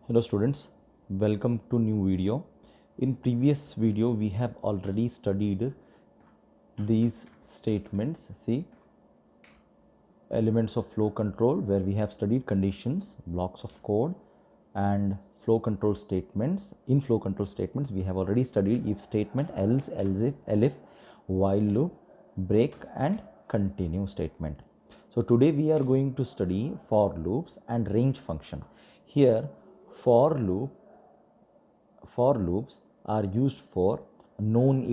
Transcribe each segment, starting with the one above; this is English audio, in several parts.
Hello students, welcome to new video. In previous video we have already studied these statements. See, elements of flow control, where we have studied conditions, blocks of code, and flow control statements. In flow control statements we have already studied if statement, else, if, elif, while loop, break, and continue statement. So today we are going to study for loops and range function. Here for loops are used for known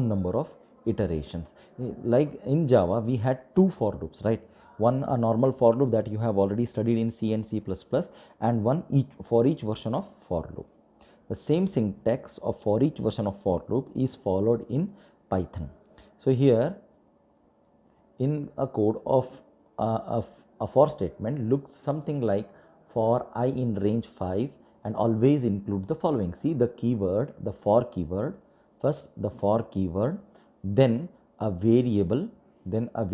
number of iterations. Like in Java we had two for loops, right? One, a normal for loop that you have already studied in C and C++, and one for each version of for loop. The same syntax of for each version of for loop is followed in Python. So here in a code of a for statement looks something like for I in range 5 and always include the following. See, the keyword, the for keyword, first the for keyword, then a variable, then a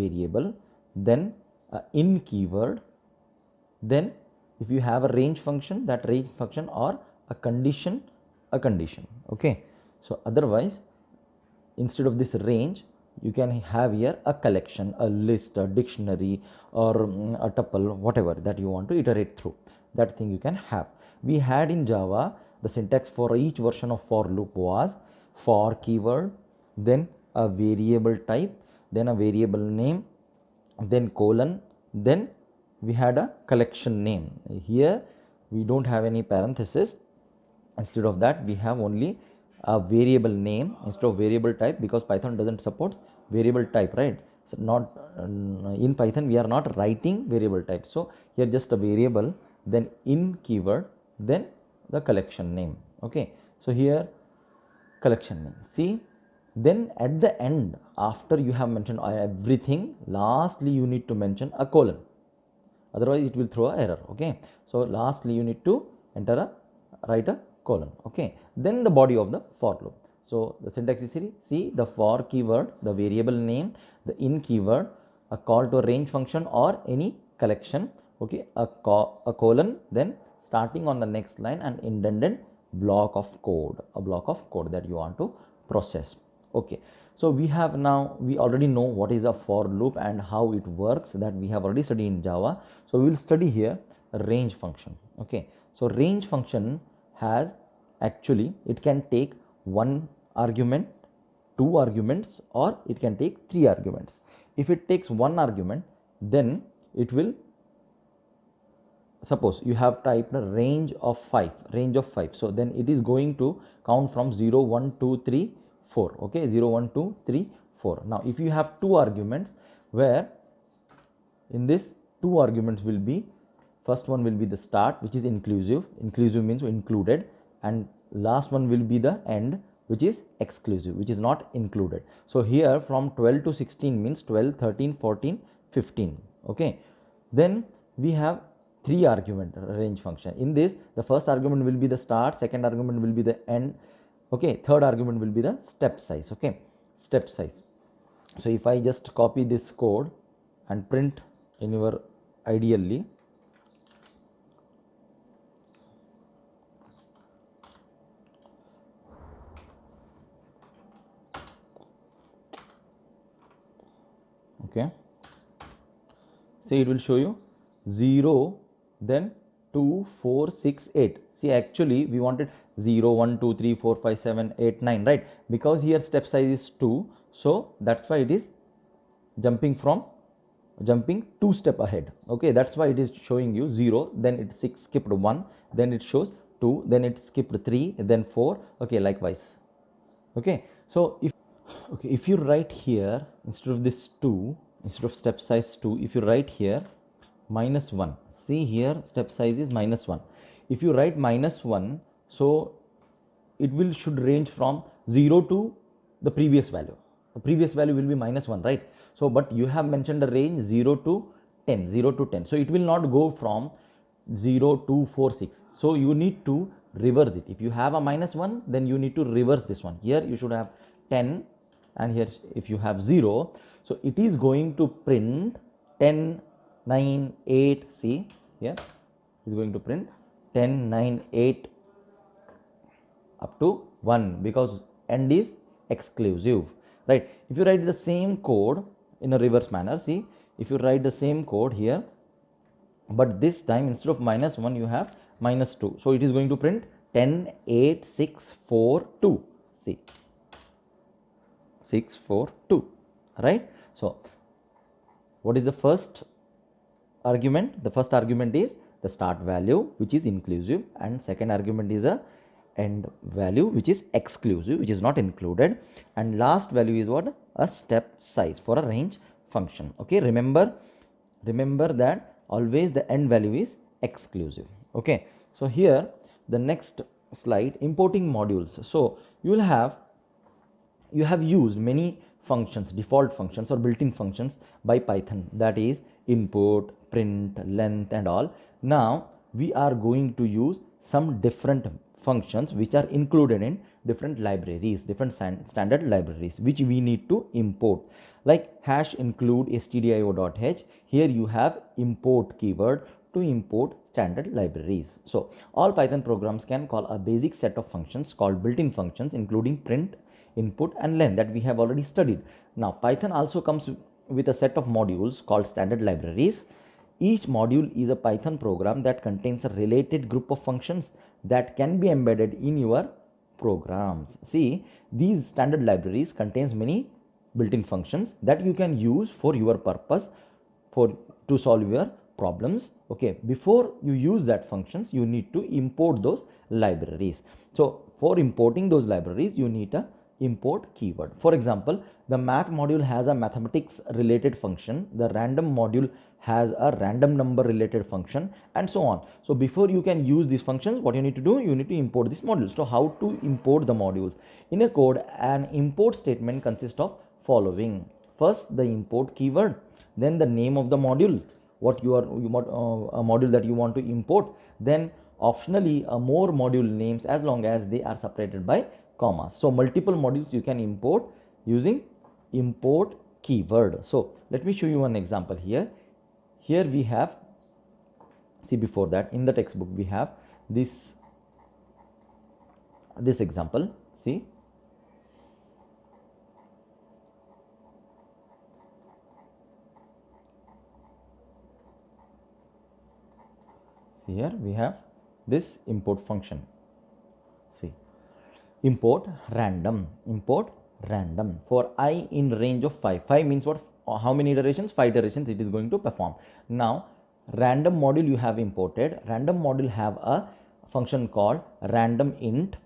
in keyword, then if you have a range function, that range function, or a condition. Okay, so otherwise instead of this range you can have here a collection, a list, a dictionary, or a tuple, whatever that you want to iterate through, that thing you can have. We had in Java the syntax for each version of for loop was for keyword, then a variable type, then a variable name, then colon, then we had a collection name. Here we don't have any parenthesis. Instead of that we have only a variable name instead of variable type, because Python doesn't support variable type, right? So not in Python we are not writing variable type. So here just a variable, then in keyword, then the collection name. Okay, so here collection name. See, then at the end, after you have mentioned everything, lastly you need to mention a colon, otherwise it will throw an error. Okay, so lastly you need to write a colon. Okay, then the body of the for loop. So the syntax is see, the for keyword, the variable name, the in keyword, a call to a range function or any collection. Okay, a colon, then starting on the next line an indented block of code, that you want to process. Okay, so we already know what is a for loop and how it works, that we have already studied in Java. So we will study here a range function. Okay, so range function has, actually it can take one argument, two arguments, or it can take three arguments. If it takes one argument, then it will, suppose you have typed a range of 5, so then it is going to count from 0 1 2 3 4. Okay, 0 1 2 3 4. Now if you have two arguments, where in this two arguments will be, first one will be the start, which is inclusive means included, and last one will be the end, which is exclusive, which is not included. So here from 12 to 16 means 12, 13, 14, 15. Okay, then we have three argument range function. In this, the first argument will be the start, second argument will be the end. Okay, third argument will be the step size. Okay, step size. So if I just copy this code and print in your ideally, okay, see, it will show you 0, then 2 4 6 8. See, actually we wanted 0 1 2 3 4 5 7 8 9, right? Because here step size is 2, so that's why it is jumping 2 step ahead. Okay, that's why it is showing you 0, then it skipped 1, then it shows 2, then it skipped 3, then 4. Okay, likewise. Okay, so if you write here, instead of this 2, instead of step size 2, if you write here -1, see here step size is -1. If you write -1, so it should range from 0 to the previous value. The previous value will be -1, right? So but you have mentioned a range 0 to 10, so it will not go from 0 to 4 6. So you need to reverse it. If you have a -1, then you need to reverse this one. Here you should have 10, and here if you have 0, so it is going to print 10 9 8. See here, it's going to print 10, 9, 8 up to 1, because end is exclusive, right? If you write the same code in a reverse manner, see, if you write the same code here, but this time instead of -1 you have -2, so it is going to print 10, 8, 6, 4, 2. See, 6, 4, 2, right? So what is the first argument? The first argument is the start value, which is inclusive, and second argument is a end value, which is exclusive, which is not included, and last value is what? A step size for a range function. Okay, remember that always the end value is exclusive. Okay, so here the next slide, importing modules. So you have used many functions, default functions or built-in functions by Python, that is input, print, length and all. Now we are going to use some different functions which are included in different libraries, different standard libraries, which we need to import, like hash include stdio.h. Here you have import keyword to import standard libraries. So all Python programs can call a basic set of functions called built-in functions, including print, input and length, that we have already studied. Now Python also comes with a set of modules called standard libraries. Each module is a Python program that contains a related group of functions that can be embedded in your programs. See, these standard libraries contains many built-in functions that you can use for your purpose, to solve your problems. Okay, before you use that functions, you need to import those libraries. So for importing those libraries, you need a import keyword. For example, the math module has a mathematics related function, the random module has a random number related function, and so on. So before you can use these functions, what you need to do, you need to import these modules. So how to import the modules? In a code, an import statement consists of following: first the import keyword, then the name of the module, what you want a module that you want to import, then optionally more module names as long as they are separated by commas. So multiple modules you can import using import keyword. So let me show you one example here. Here we have, see, before that in the textbook we have this example. See, here we have this import function. See, import random for I in range of 5. 5 means what? How many iterations? 5 iterations it is going to perform. Now random module you have imported. Random module have a function called random int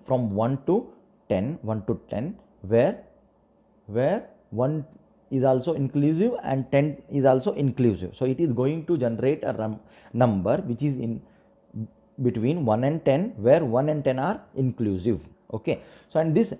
from 1 to 10, where 1 is also inclusive and 10 is also inclusive. So it is going to generate a number which is in between 1 and 10, where 1 and 10 are inclusive. Okay, so and this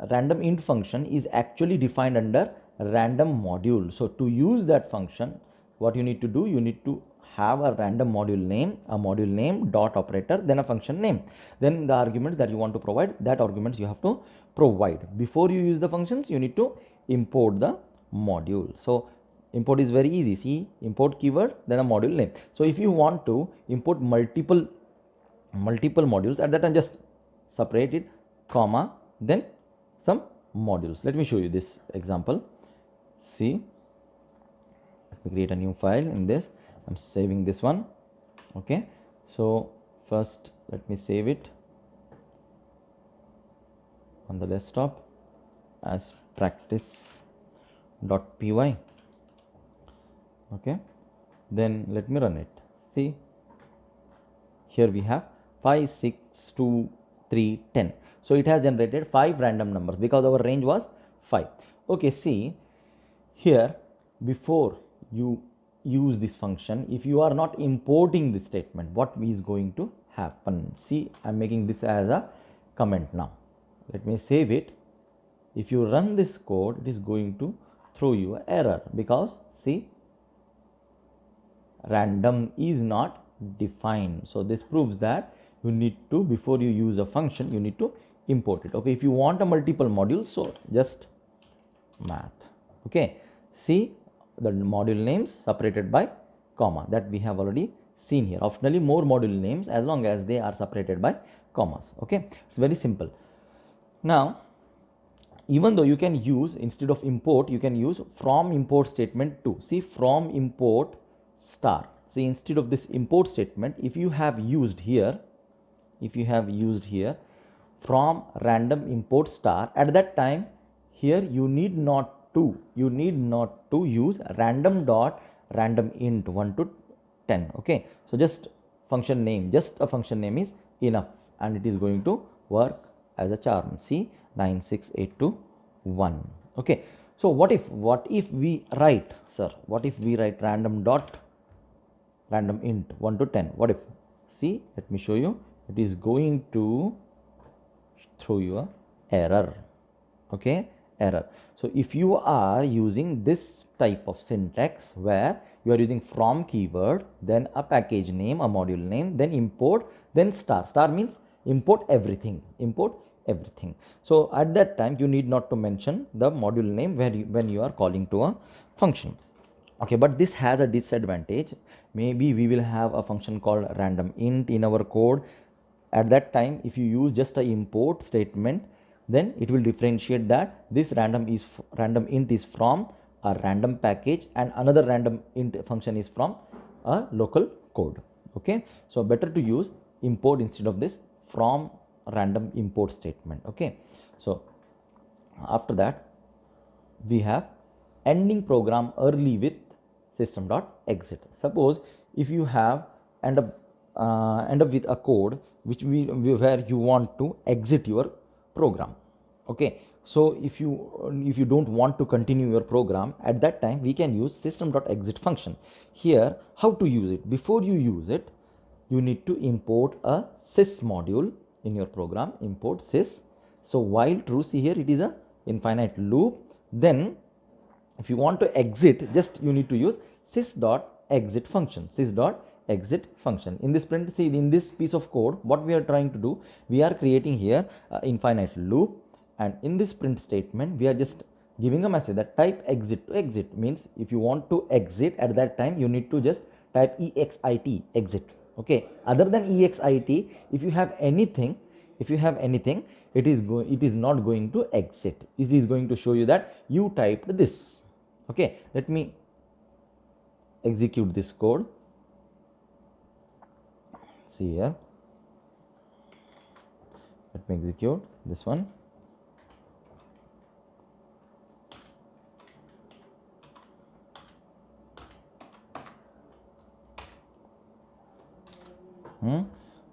random int function is actually defined under random module. So to use that function, what you need to do, you need to have a random module name, a module name dot operator, then a function name, then the arguments that you want to provide, that arguments you have to provide. Before you use the functions, you need to import the module. So import is very easy. See, import keyword, then a module name. So if you want to import multiple modules, at that time just separate it, comma, then some modules. Let me show you this example. See, let me create a new file in this. I'm saving this one. Okay, so first let me save it on the desktop as practice.py. okay, then let me run it. See, here we have 5, 6, 2, 3, 10. So it has generated 5 random numbers because our range was 5. Okay, see here, before you use this function, if you are not importing this statement, what is going to happen? See, I'm making this as a comment now. Let me save it. If you run this code, it is going to throw you an error because see, random is not defined. So this proves that you need to, before you use a function, you need to import it. Okay, if you want a multiple module, so just math. Okay, see the module names separated by comma, that we have already seen here. Optionally more module names as long as they are separated by commas. Okay, it's very simple. Now even though you can use, instead of import, you can use from import statement too. See, from import star. See, instead of this import statement, if you have used here from random import star, at that time here you need not to use random dot random int 1 to 10. Okay, so just function name, just a function name is enough, and it is going to work as a charm. See, 96821. Okay, so what if we write, sir, what if we write random dot random int 1 to 10? What if? See, let me show you. It is going to throw you a error. Okay, error. So if you are using this type of syntax where you are using from keyword, then a package name, a module name, then import, then star. Star means import everything. So at that time you need not to mention the module name when you are calling to a function. Okay, but this has a disadvantage. Maybe we will have a function called random int in our code. At that time, if you use just a import statement, then it will differentiate that this random int is from a random package and another random int function is from a local code. Okay, so better to use import instead of this from random import statement. Okay, so after that we have ending program early with system.exit. Suppose if you have end up with a code where you want to exit your program. Okay, so if you don't want to continue your program, at that time we can use system.exit function. Here, how to use it? Before you use it, you need to import a sys module in your program. Import sys. So while true, see here it is a infinite loop. Then if you want to exit, just you need to use sys.exit function. Sys.exit function. In this print, see, in this piece of code, what we are trying to do, we are creating here infinite loop, and in this print statement we are just giving a message that type exit to exit. Means if you want to exit, at that time you need to just type exit, exit. Okay, other than exit, if you have anything, it is not going to exit. It is going to show you that you typed this. Okay, let me execute this code. See here, let me execute this one.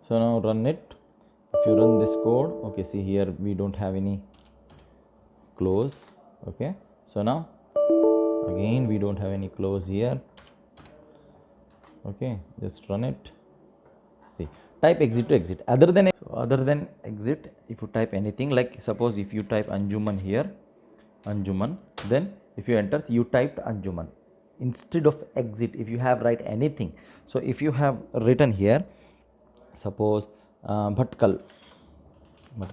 So now run it. If you run this code, okay, see here we don't have any close. Okay, so now again we don't have any close here. Okay, just run it. See, type exit to exit. Other than exit, if you type anything, like suppose if you type Anjuman here, Anjuman, then if you enter, you typed Anjuman. Instead of exit, if you have write anything, so if you have written here, suppose Bhatkal,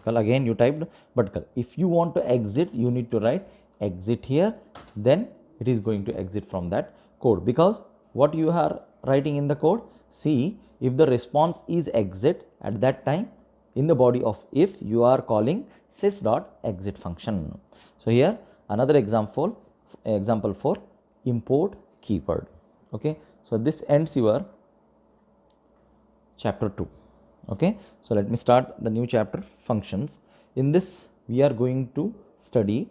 again you typed Bhatkal. If you want to exit, you need to write exit here, then it is going to exit from that code. Because what you are writing in the code, see, if the response is exit, at that time in the body of if you are calling sys.exit function. So here another example for import keyword. Okay, so this ends your chapter 2. Okay, so let me start the new chapter, functions. In this we are going to study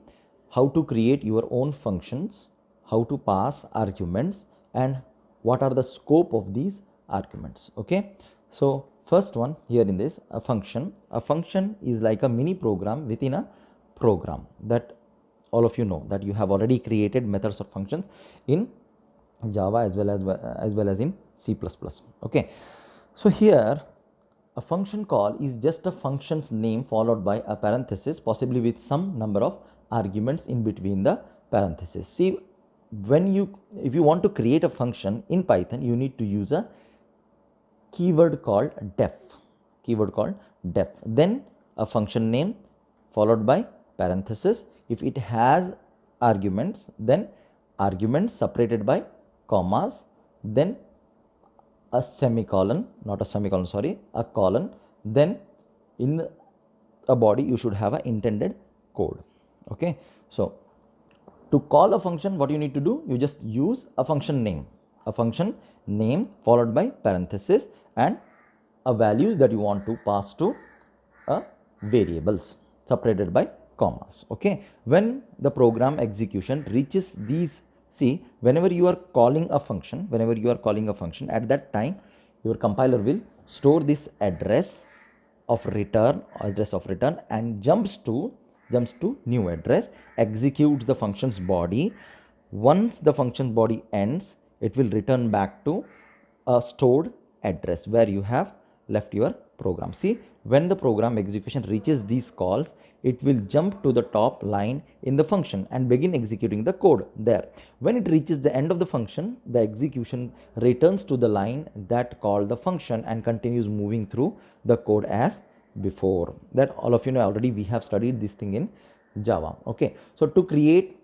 how to create your own functions, how to pass arguments, and what are the scope of these arguments. Okay, so first one here in this, a function is like a mini program within a program. That all of you know that you have already created methods of functions in Java as well as in C++. Okay, so here a function call is just a function's name followed by a parenthesis, possibly with some number of arguments in between the parentheses. See, if you want to create a function in Python, you need to use a keyword called def, then a function name followed by parenthesis. If it has arguments, then arguments separated by commas, then a semicolon, not a semicolon, sorry, a colon. Then in a body you should have an intended code. Okay, so to call a function, what you need to do, you just use a function name followed by parenthesis and a values that you want to pass to a variables separated by commas. Okay, when the program execution reaches these, see, whenever you are calling a function, at that time your compiler will store this address of return, and jumps to new address, executes the function's body. Once the function body ends, it will return back to a stored address where you have left your program. See, when the program execution reaches these calls, it will jump to the top line in the function and begin executing the code there. When it reaches the end of the function, the execution returns to the line that called the function and continues moving through the code as before. That all of you know already, we have studied this thing in Java. Okay, so to create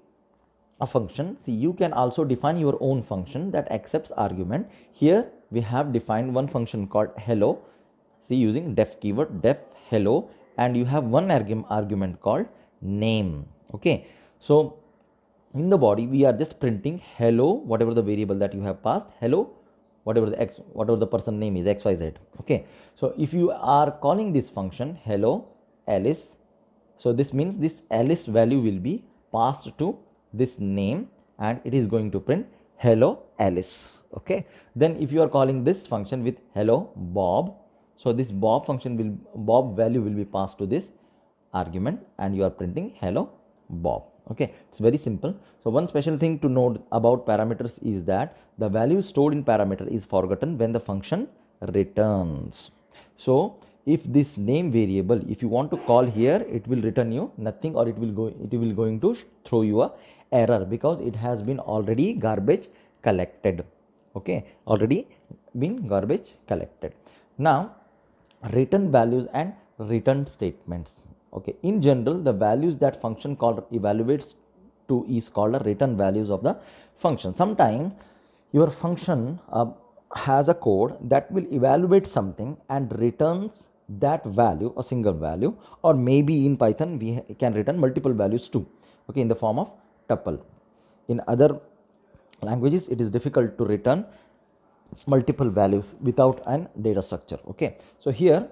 a function, see, you can also define your own function that accepts argument. Here we have defined one function called hello, see, using def keyword, def hello, and you have one argument called name. Okay, so in the body we are just printing hello, whatever the variable that you have passed, hello, whatever the person name is, xyz. Okay, so if you are calling this function hello Alice, so this means this Alice value will be passed to this name and it is going to print hello Alice. Okay, then if you are calling this function with hello Bob, so this Bob value will be passed to this argument and you are printing hello Bob. Okay, it's very simple. So one special thing to note about parameters is that the value stored in parameter is forgotten when the function returns. So if this name variable, if you want to call here, it will return you nothing, or it will going to throw you a error because it has been already garbage collected. Okay, already been garbage collected. Now return values and return statements. Okay, in general, the values that function call evaluates to is called the return values of the function. Sometimes your function has a code that will evaluate something and returns that value, a single value, or maybe in Python we can return multiple values too. Okay, in the form of tuple. In other languages it is difficult to return multiple values without an data structure. Okay, so here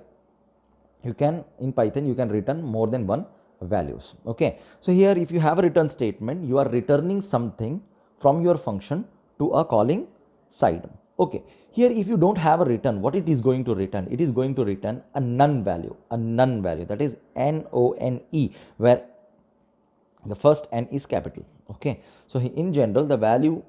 you can, in Python you can return more than one values. Okay, so here if you have a return statement, you are returning something from your function to a calling side. Okay, here if you don't have a return, what it is going to return? It is going to return a none value, that is NONE, where the first n is capital. Okay, so in general the value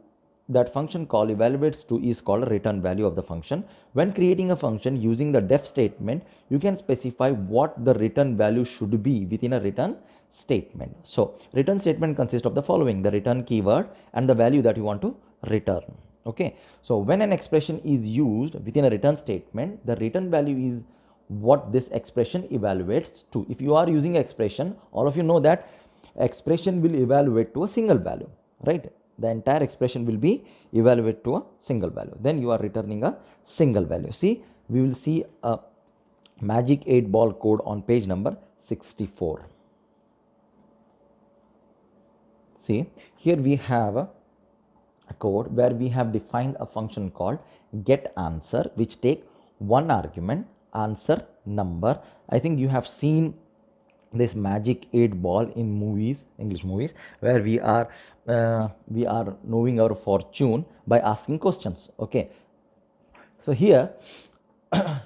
that function call evaluates to is called a return value of the function. When creating a function using the def statement, you can specify what the return value should be within a return statement. So return statement consists of the following: the return keyword and the value that you want to return. Okay, so when an expression is used within a return statement, the return value is what this expression evaluates to. If you are using expression, all of you know that expression will evaluate to a single value, right? The entire expression will be evaluated to a single value. Then you are returning a single value. See, we will see a magic 8-ball code on page number 64. See, here we have a code where we have defined a function called get answer, which take one argument, answer number. I think you have seen this magic 8-ball in movies, English movies, where we are knowing our fortune by asking questions. Okay, so here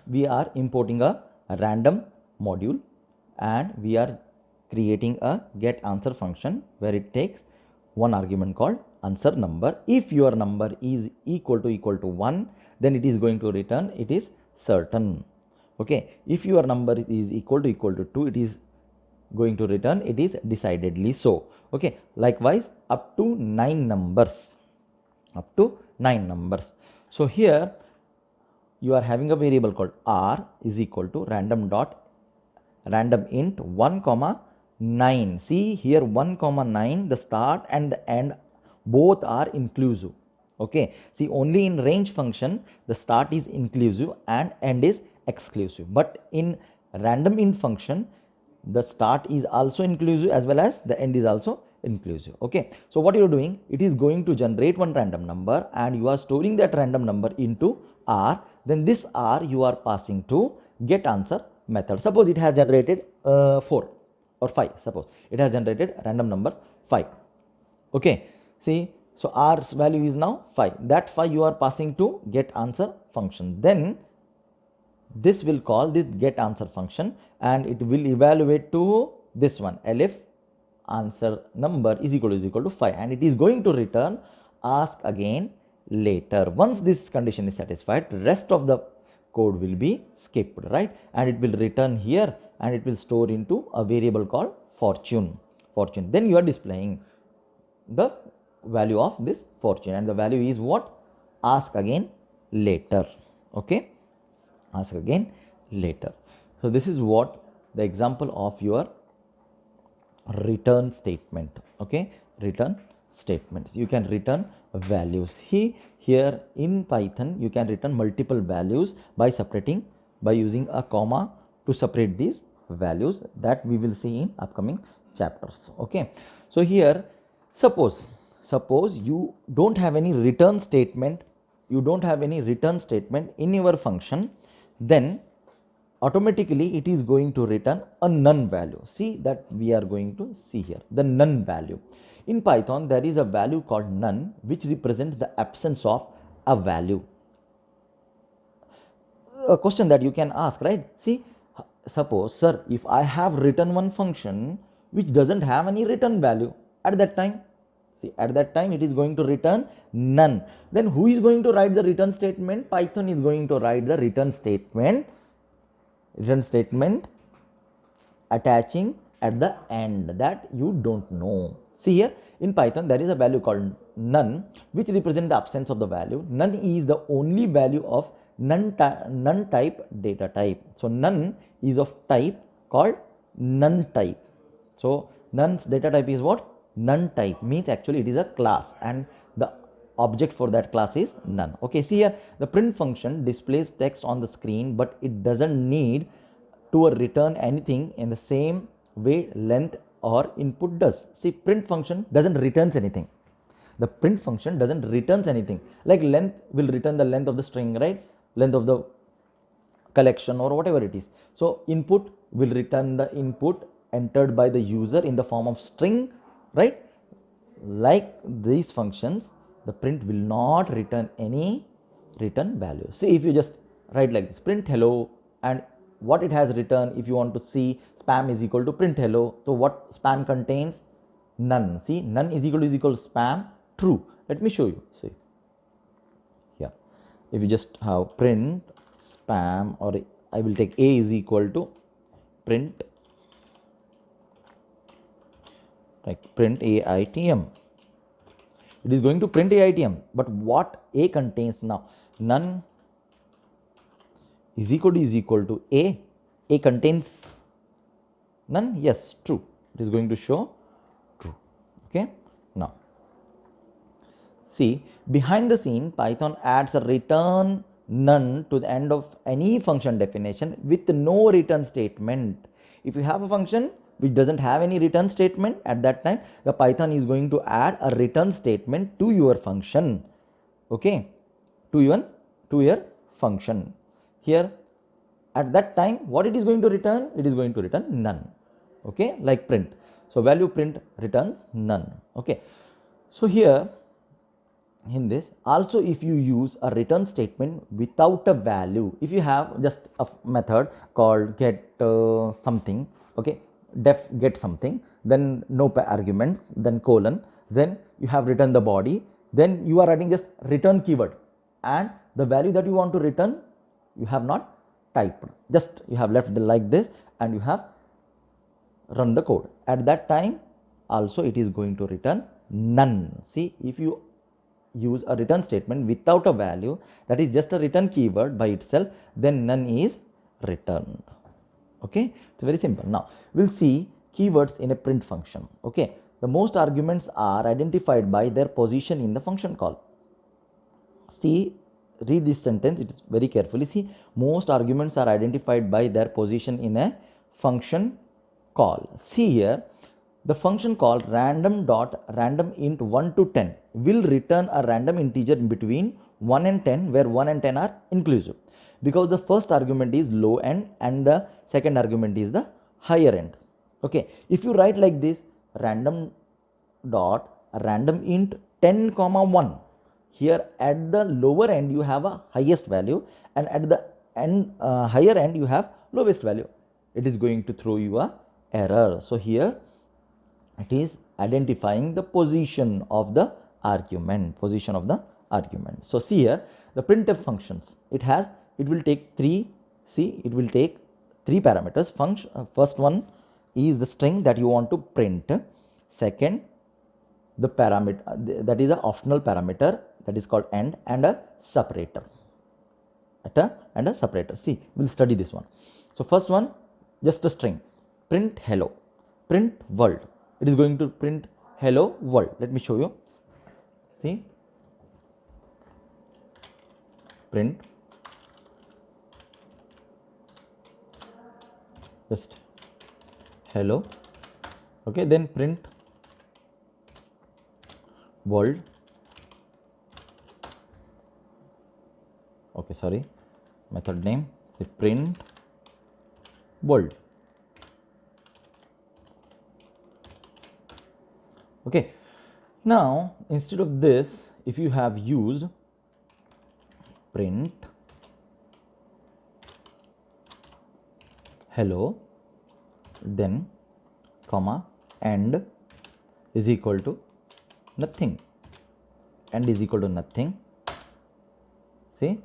we are importing a random module and we are creating a get answer function where it takes one argument called answer number. If your number is equal to 1, then it is going to return it is certain. Okay, if your number is equal to 2, it is going to return it is decidedly so. Okay, likewise up to 9 numbers. So here you are having a variable called r is equal to random int 1, 9. See here 1, 9, the start and the end both are inclusive. Okay, see, only in range function the start is inclusive and end is exclusive, but in random int function the start is also inclusive as well as the end is also inclusive. Okay, so what you are doing, it is going to generate one random number and you are storing that random number into R. Then this R you are passing to get answer method. Suppose it has generated 4 or 5. Suppose it has generated random number 5. Okay, see, so R's value is now 5. That 5 you are passing to get answer function. Then this will call this get answer function and it will evaluate to this one, elif answer number is equal to 5, and it is going to return ask again later. Once this condition is satisfied, rest of the code will be skipped, right? And it will return here and it will store into a variable called fortune. Then you are displaying the value of this fortune, and the value is what? Ask again later. Okay, ask again later. So this is what the example of your return statement. Okay, return statements, you can return values. Here in Python you can return multiple values by separating, by using a comma to separate these values, that we will see in upcoming chapters. Okay, so here suppose you don't have any return statement, in your function, then automatically it is going to return a none value. See, that we are going to see here, the none value. In Python there is a value called none which represents the absence of a value. A question that you can ask, right? See, suppose, sir, if I have written one function which doesn't have any return value, at that time, see, at that time it is going to return none. Then who is going to write the return statement? Python is going to write the return statement attaching at the end that you don't know. See, here in Python there is a value called none which represents the absence of the value. None is the only value of none type data type. So none is of type called none type. So none's data type is what? None type, means actually it is a class and the object for that class is none. Okay, see here the print function displays text on the screen, but it doesn't need to return anything in the same way length or input does. See, print function doesn't returns anything. The print function doesn't returns anything. Like length will return the length of the string, right? Length of the collection or whatever it is. So input will return the input entered by the user in the form of string, right? Like these functions, the print will not return any return value. See, if you just write like this, print hello, and what it has returned, if you want to see spam is equal to print hello, so what spam contains? None. See, none is equal to spam, true. Let me show you. See here, if you just have print spam, or I will take a is equal to print, like print AITM, it is going to print AITM, but what a contains now? None is equal to a contains none, yes, true, it is going to show true. Okay, now see, behind the scene Python adds a return none to the end of any function definition with no return statement. If you have a function which doesn't have any return statement, at that time the Python is going to add a return statement to your function. Okay, to your function. Here at that time what it is going to return? It is going to return none. Okay, like print. So value print returns none. Okay, so here in this also, if you use a return statement without a value, if you have just a method called get something, okay, def get something, then no arguments, then colon, then you have written the body, then you are writing just return keyword, and the value that you want to return you have not typed, just you have left like this and you have run the code. At that time also it is going to return none. See, if you use a return statement without a value, that is just a return keyword by itself, then none is returned. Okay, it's very simple. Now we'll see keywords in a print function. Okay, the most arguments are identified by their position in the function call. See, read this sentence, it is very carefully. See, most arguments are identified by their position in a function call. See here, the function call random dot random int 1 to 10 will return a random integer in between 1 and 10, where 1 and 10 are inclusive, because the first argument is low end and the second argument is the higher end. Okay, if you write like this, random dot random int 10 comma 1, here at the lower end you have a highest value, and at the higher end you have lowest value, it is going to throw you a error. So here it is identifying the position of the argument, So see here, the printf functions, it will take three parameters. First one is the string that you want to print. Second, the parameter, that is an optional parameter, that is called end, and a separator. See, we'll study this one. So first one, just a string, print hello, print world. It is going to print hello world. Let me show you. See, print just hello. Okay, then print world. Okay, sorry, method name, say print world. Okay, now instead of this, if you have used print hello, then comma end is equal to nothing, end is equal to nothing. See,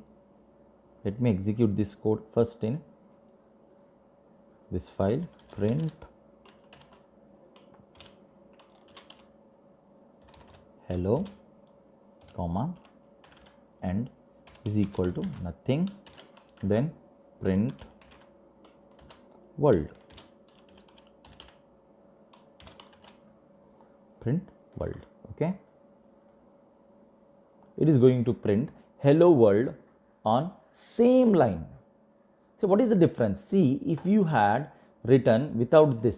let me execute this code first in this file, print hello comma end is equal to nothing, then print world, okay. It is going to print hello world on same line. So what is the difference? See, if you had written without this,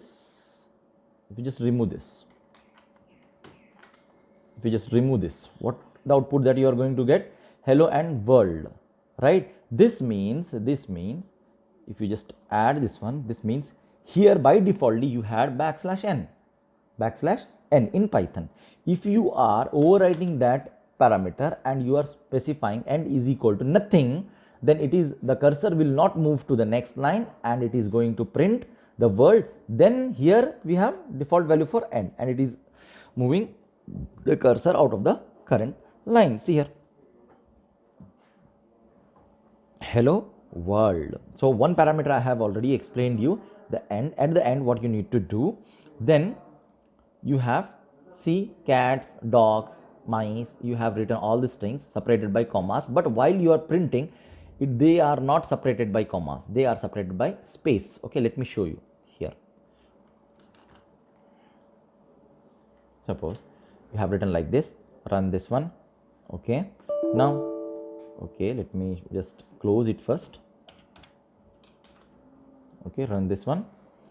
if you just remove this, what the output that you are going to get? Hello and world, right? This means if you just add this one, this means here by default you had \n in Python. If you are overwriting that parameter and you are specifying end is equal to nothing, then it is, the cursor will not move to the next line and it is going to print the world. Then here we have default value for end and it is moving the cursor out of the current line. See here, hello world. So one parameter I have already explained you, the end. At the end, what you need to do, then you have, see, cats, dogs, mice, you have written all the strings separated by commas, but while you are printing it, they are not separated by commas, they are separated by space. Okay, let me show you here. Suppose you have written like this, run this one. Okay, now, okay, let me just close it first. Okay, run this one.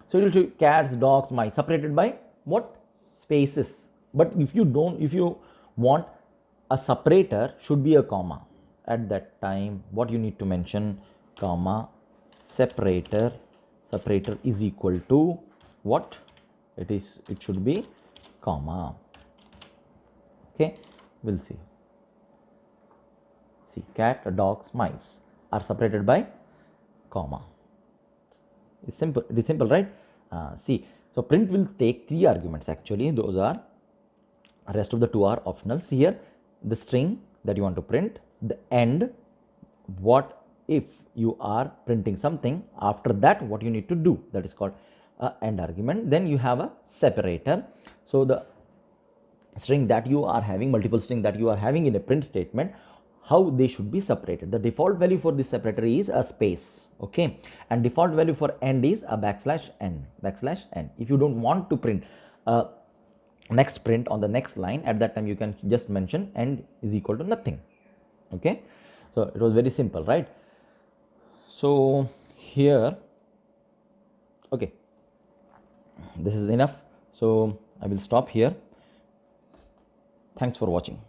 So it will show cats, dogs, mice separated by what? Spaces. But if you want a separator, should be a comma. At that time, what you need to mention? Comma separator is equal to what? It should be comma. Okay, we'll see. See, cat, dogs, mice are separated by comma. It's simple. It is simple, right? See, so print will take 3 arguments actually. Those are, rest of the 2 are optional. See here, the string that you want to print, the end, what if you are printing something, after that what you need to do, that is called end argument. Then you have a separator. So the string that you are having, multiple string that you are having in a print statement, how they should be separated. The default value for this separator is a space, okay, and default value for end is a \n. If you don't want to print next print on the next line, at that time you can just mention end is equal to nothing. Okay, so it was very simple, right? So here, okay, this is enough, so I will stop here. Thanks for watching.